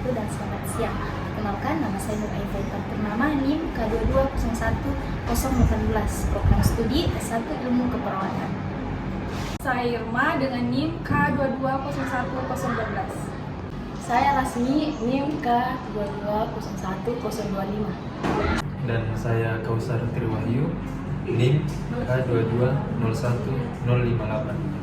wabarakatuh dan selamat siang. Perkenalkan, nama saya Nur Aifaitan Purnama, NIM K2201018, Program Studi S1 Ilmu Keperawatan. Saya Irma dengan NIM K2201012. Saya Lasmi, NIM K2201025. Dan saya Kausar Triwahyu, NIM K2201058.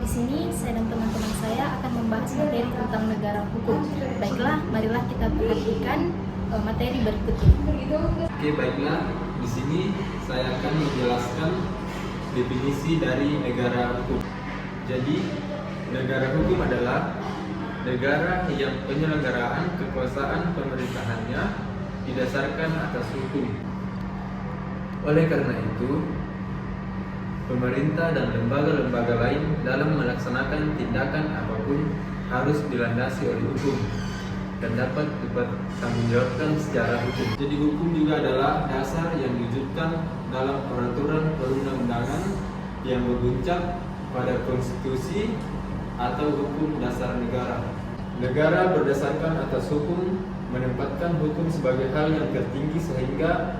Di sini saya dan teman-teman saya akan membahas materi tentang negara hukum. Baiklah, marilah kita perhatikan materi berikut ini. Oke, baiklah. Di sini saya akan menjelaskan definisi dari negara hukum. Jadi, negara hukum adalah negara yang penyelenggaraan kekuasaan pemerintahannya didasarkan atas hukum. Oleh karena itu, pemerintah dan lembaga-lembaga lain dalam melaksanakan tindakan apapun harus dilandasi oleh hukum dan dapat dipertanggungjawabkan secara hukum. Jadi hukum juga adalah dasar yang diwujudkan dalam peraturan perundang-undangan yang berbuncang pada konstitusi atau hukum dasar negara. Negara berdasarkan atas hukum menempatkan hukum sebagai hal yang tertinggi sehingga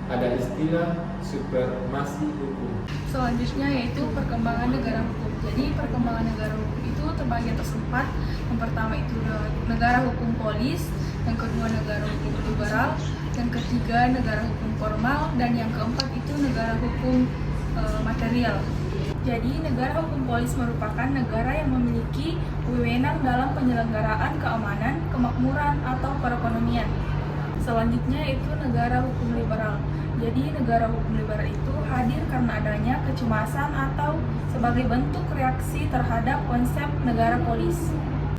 ada istilah supremasi hukum. Selanjutnya yaitu perkembangan negara hukum. Jadi perkembangan negara hukum itu terbagi atas 4. Yang pertama itu negara hukum polis, yang kedua negara hukum liberal, yang ketiga negara hukum formal, dan yang keempat itu negara hukum material. Jadi negara hukum polis merupakan negara yang memiliki wewenang dalam penyelenggaraan keamanan, kemakmuran, atau perekonomian. Selanjutnya itu negara hukum liberal. Jadi negara hukum liberal itu hadir karena adanya kecemasan atau sebagai bentuk reaksi terhadap konsep negara polis.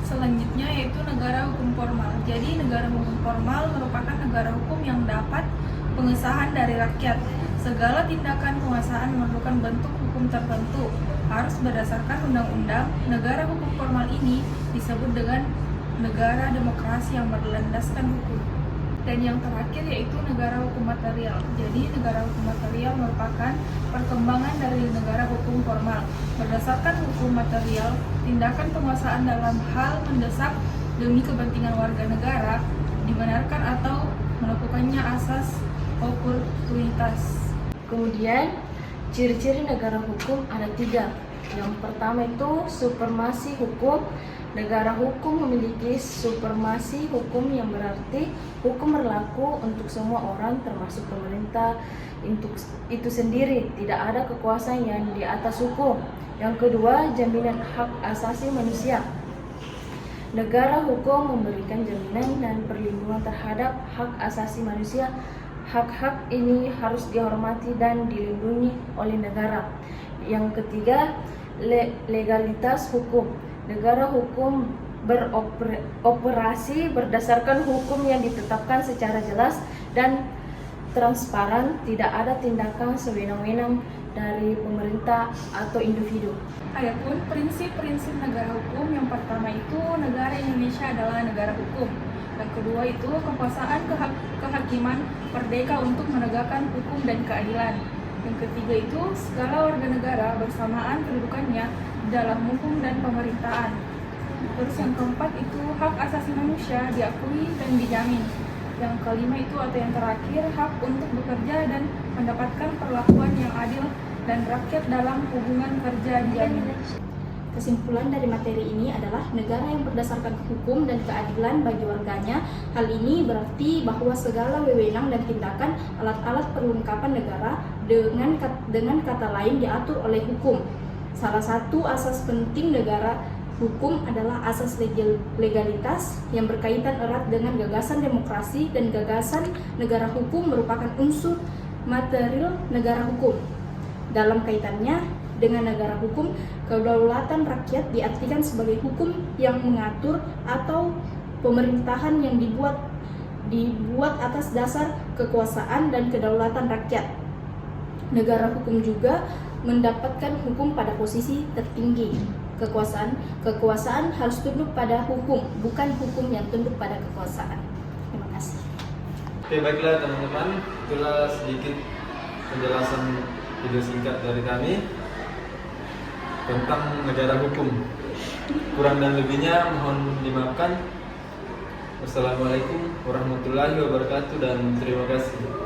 Selanjutnya yaitu negara hukum formal. Jadi negara hukum formal merupakan negara hukum yang dapat pengesahan dari rakyat. Segala tindakan penguasaan memerlukan bentuk hukum tertentu harus berdasarkan undang-undang. Negara hukum formal ini disebut dengan negara demokrasi yang berlandaskan hukum. Dan yang terakhir yaitu negara hukum material. Jadi negara hukum material merupakan perkembangan dari negara hukum formal. Berdasarkan hukum material, tindakan penguasaan dalam hal mendesak demi kepentingan warga negara dibenarkan atau melakukannya asas oportunitas. Kemudian, ciri-ciri negara hukum ada 3. Yang pertama itu supremasi hukum. Negara hukum memiliki supremasi hukum yang berarti hukum berlaku untuk semua orang termasuk pemerintah itu sendiri, tidak ada kekuasaan yang di atas hukum. Yang kedua, jaminan hak asasi manusia. Negara hukum memberikan jaminan dan perlindungan terhadap hak asasi manusia. Hak-hak ini harus dihormati dan dilindungi oleh negara. Yang ketiga, legalitas hukum. Negara hukum beroperasi berdasarkan hukum yang ditetapkan secara jelas dan transparan, tidak ada tindakan sewenang-wenang dari pemerintah atau individu. Adapun prinsip-prinsip negara hukum, yang pertama itu negara Indonesia adalah negara hukum. Yang kedua itu kekuasaan kehakiman merdeka untuk menegakkan hukum dan keadilan. Yang ketiga itu segala warga negara bersamaan kedudukannya dalam hukum dan pemerintahan. Terus yang keempat itu hak asasi manusia diakui dan dijamin. Yang kelima itu atau yang terakhir hak untuk bekerja dan mendapatkan perlakuan yang adil dan rakyat dalam hubungan kerja dijamin. Kesimpulan dari materi ini adalah negara yang berdasarkan hukum dan keadilan bagi warganya. Hal ini berarti bahwa segala wewenang dan tindakan alat-alat perlengkapan negara dengan kata lain diatur oleh hukum. Salah satu asas penting negara hukum adalah asas legalitas yang berkaitan erat dengan gagasan demokrasi, dan gagasan negara hukum merupakan unsur material negara hukum. Dalam kaitannya dengan negara hukum, kedaulatan rakyat diartikan sebagai hukum yang mengatur atau pemerintahan yang dibuat atas dasar kekuasaan dan kedaulatan rakyat. Negara hukum juga mendapatkan hukum pada posisi tertinggi. Kekuasaan harus tunduk pada hukum, bukan hukum yang tunduk pada kekuasaan. Terima kasih. Oke, baiklah teman-teman, itulah sedikit penjelasan video singkat dari kami tentang negara hukum. Kurang dan lebihnya mohon dimaafkan. Wassalamualaikum warahmatullahi wabarakatuh dan terima kasih.